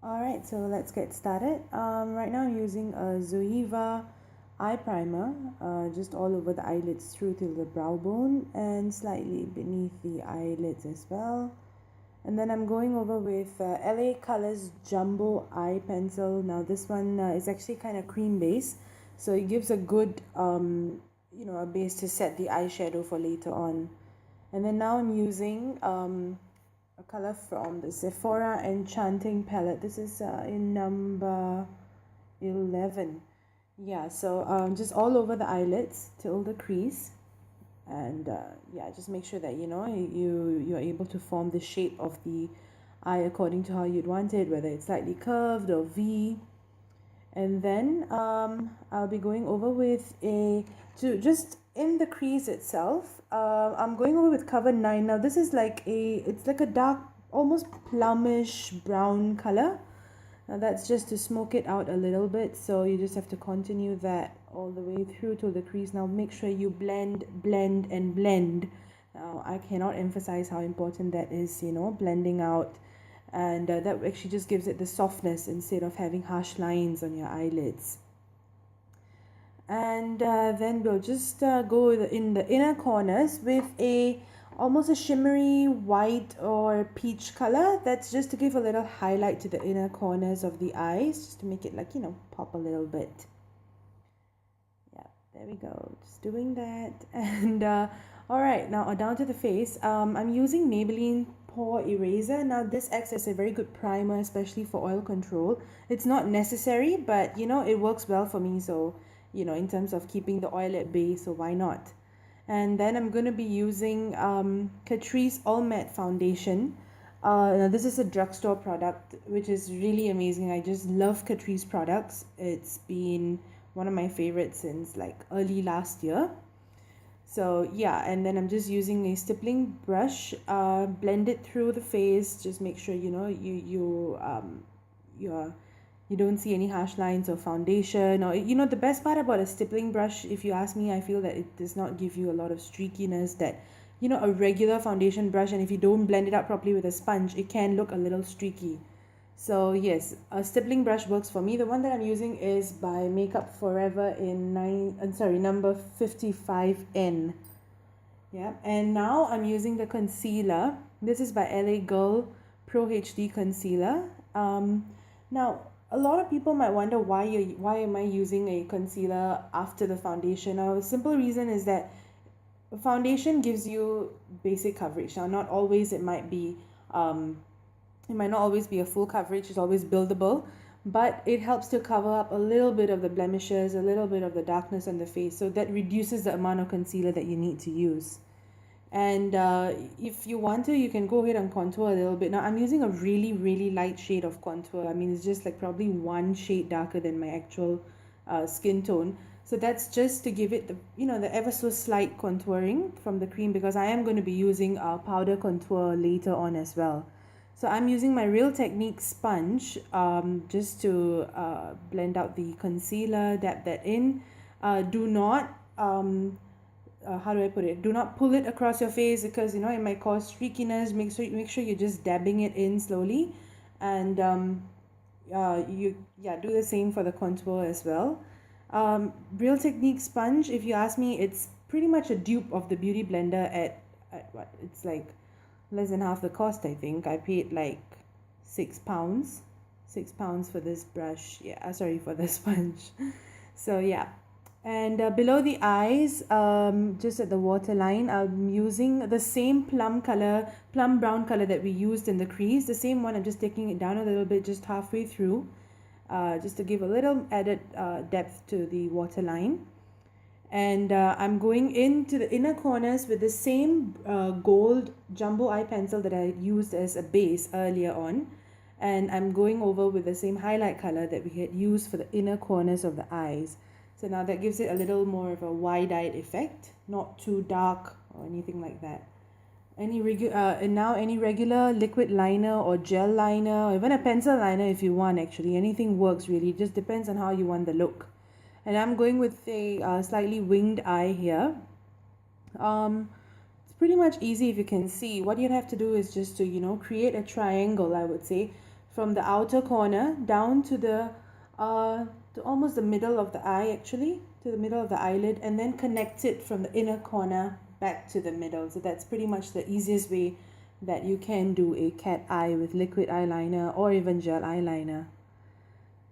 Alright, so let's get started. Right now I'm using a Zoeva Eye Primer, just all over the eyelids through till the brow bone and slightly beneath the eyelids as well. And then I'm going over with LA Colors Jumbo Eye Pencil. Now this one is actually kind of cream base, so it gives a good, a base to set the eyeshadow for later on. And then now I'm using a color from the Sephora Enchanting palette. This is in number 11. Yeah, so just all over the eyelids till the crease. And yeah, just make sure that you're able to form the shape of the eye according to how you'd want it, whether it's slightly curved or V. And then I'll be going over with just in the crease itself. I'm going over with cover 9. Now this is it's like a dark, almost plumish brown color. Now that's just to smoke it out a little bit, so you just have to continue that all the way through to the crease. Now make sure you blend, blend and blend. Now I cannot emphasize how important that is, blending out, and that actually just gives it the softness instead of having harsh lines on your eyelids. And then we'll just go in the inner corners with almost a shimmery white or peach color. That's just to give a little highlight to the inner corners of the eyes, just to make it pop a little bit. Yeah, there we go, just doing that. And all right, now down to the face. I'm using Maybelline Pore Eraser. Now this acts as a very good primer, especially for oil control. It's not necessary, but it works well for me, so in terms of keeping the oil at bay, so why not? And then I'm going to be using Catrice All Mat foundation. Now this is a drugstore product, which is really amazing. I just love Catrice products. It's been one of my favorites since like early last year. So yeah, and then I'm just using a stippling brush, blend it through the face. Just make sure you don't see any harsh lines or foundation, or the best part about a stippling brush, if you ask me, I feel that it does not give you a lot of streakiness that a regular foundation brush, and if you don't blend it out properly with a sponge, it can look a little streaky. So yes, a stippling brush works for me. The one that I'm using is by Makeup Forever in number 55N. Yeah, and now I'm using the concealer. This is by LA Girl Pro HD Concealer. Now a lot of people might wonder why am I using a concealer after the foundation. Now the simple reason is that foundation gives you basic coverage. Now not always it might not always be a full coverage. It's always buildable, but it helps to cover up a little bit of the blemishes, a little bit of the darkness on the face, so that reduces the amount of concealer that you need to use. And if you want to, you can go ahead and contour a little bit. Now I'm using a really, really light shade of contour. I mean, it's just like probably one shade darker than my actual skin tone. So that's just to give it the ever so slight contouring from the cream, because I am going to be using powder contour later on as well. So I'm using my Real Technique sponge just to blend out the concealer, dab that in. Do not how do I put it? Do not pull it across your face, because it might cause streakiness. Make sure you're just dabbing it in slowly, and do the same for the contour as well. Real Technique sponge, if you ask me, it's pretty much a dupe of the Beauty Blender at what? It's like less than half the cost. I think I paid like £6 for this brush. Yeah, sorry, for the sponge. So yeah. And below the eyes, just at the waterline, I'm using the same plum brown color that we used in the crease. The same one, I'm just taking it down a little bit, just halfway through, just to give a little added depth to the waterline. And I'm going into the inner corners with the same gold jumbo eye pencil that I used as a base earlier on. And I'm going over with the same highlight color that we had used for the inner corners of the eyes. So now that gives it a little more of a wide-eyed effect, not too dark or anything like that. And now any regular liquid liner or gel liner, or even a pencil liner if you want, actually. Anything works really, it just depends on how you want the look. And I'm going with a slightly winged eye here. It's pretty much easy if you can see. What you'd have to do is just to, create a triangle, I would say, from the outer corner down to the to almost the middle of the eye, actually to the middle of the eyelid, and then connect it from the inner corner back to the middle. So that's pretty much the easiest way that you can do a cat eye with liquid eyeliner or even gel eyeliner.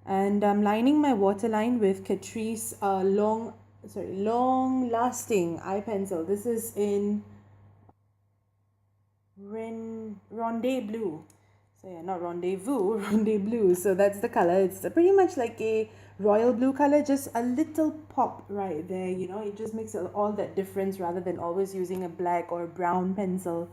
And I'm lining my waterline with Catrice LongLasting eye pencil. This is in Rendez-Blue. So yeah, not Rendezvous, Rendez-Blue. So that's the color. It's pretty much like a royal blue color, just a little pop right there. You know, it just makes all that difference rather than always using a black or brown pencil.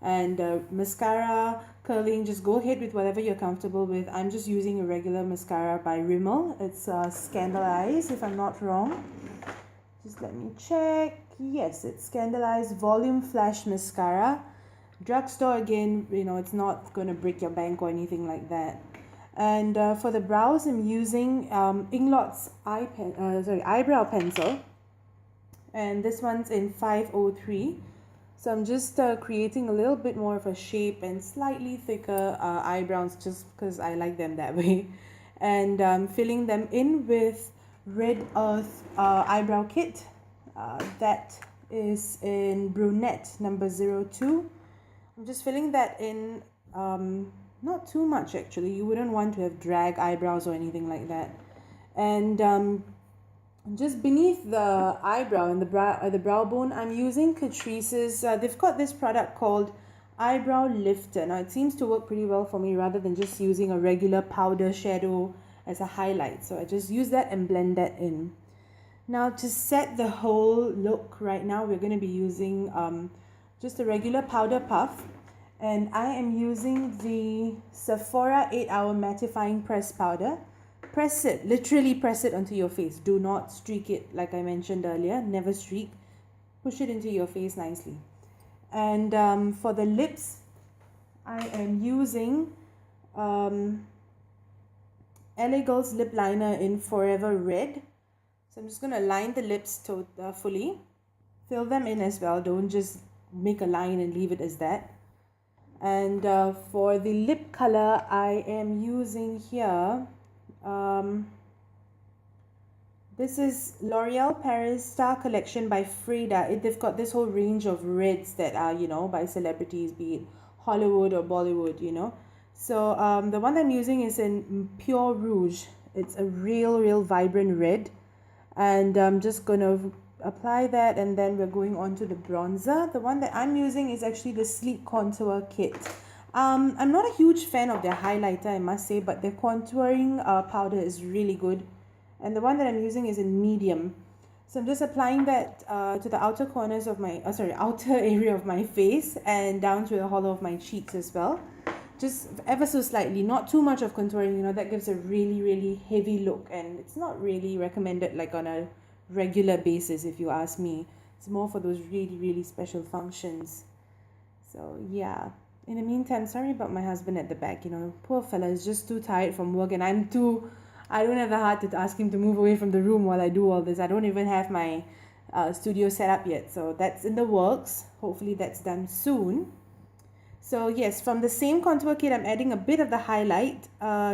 And mascara curling, just go ahead with whatever you're comfortable with. I'm just using a regular mascara by Rimmel. It's Scandaleyes, if I'm not wrong. Just let me check. Yes, it's Scandaleyes Volume Flash Mascara. Drugstore, again, you know, it's not going to break your bank or anything like that. And for the brows, I'm using Inglot's eyebrow pencil. And this one's in 503. So I'm just creating a little bit more of a shape and slightly thicker eyebrows, just because I like them that way. And filling them in with Red Earth eyebrow kit. That is in Brunette number 02. I'm just filling that in, not too much actually. You wouldn't want to have drag eyebrows or anything like that. And just beneath the eyebrow and the brow bone, I'm using Catrice's, they've got this product called Eyebrow Lifter. Now it seems to work pretty well for me rather than just using a regular powder shadow as a highlight. So I just use that and blend that in. Now to set the whole look right now, we're going to be using just a regular powder puff. And I am using the Sephora 8-Hour Mattifying Press Powder. Press it, literally press it onto your face. Do not streak it like I mentioned earlier. Never streak. Push it into your face nicely. And for the lips, I am using LA Girl's lip liner in Forever Red. So I'm just going to line the lips fully. Fill them in as well. Don't just make a line and leave it as that. And for the lip color, I am using here, this is L'Oreal Paris Star Collection by Frida. They've got this whole range of reds that are, you know, by celebrities, be it Hollywood or Bollywood, you know. So the one I'm using is in Pure Rouge. It's a real vibrant red. And I'm just going to apply that, and then we're going on to the bronzer. The one that I'm using is actually the Sleek Contour Kit. I'm not a huge fan of their highlighter, I must say, but their contouring powder is really good. And the one that I'm using is in medium. So I'm just applying that to the outer corners of my, outer area of my face and down to the hollow of my cheeks as well. Just ever so slightly, not too much of contouring, you know, that gives a really heavy look, and it's not really recommended like on a regular basis, if you ask me. It's more for those really special functions. So yeah, in the meantime, sorry about my husband at the back, you know, poor fella is just too tired from work, and I don't have the heart to ask him to move away from the room while I do all this. I don't even have my studio set up yet, so that's in the works. Hopefully that's done soon. So yes, from the same contour kit, I'm adding a bit of the highlight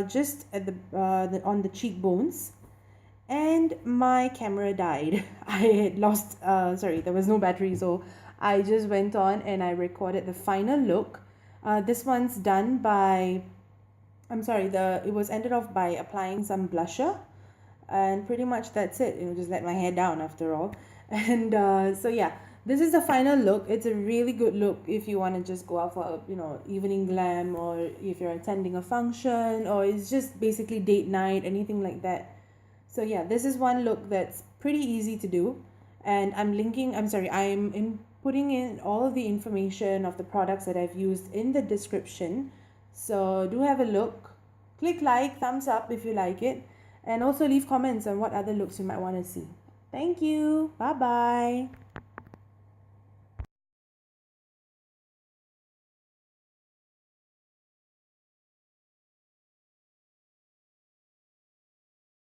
just at on the cheekbones. And my camera died. I had lost, there was no battery, so I just went on and I recorded the final look. This one's done by, it was ended off by applying some blusher. And pretty much that's it. You know, just let my hair down after all. And so yeah, this is the final look. It's a really good look if you want to just go out for a, you know, evening glam, or if you're attending a function, or it's just basically date night, anything like that. So yeah, this is one look that's pretty easy to do, and I'm putting in all of the information of the products that I've used in the description. So do have a look, click like, thumbs up if you like it, and also leave comments on what other looks you might want to see. Thank you. Bye bye.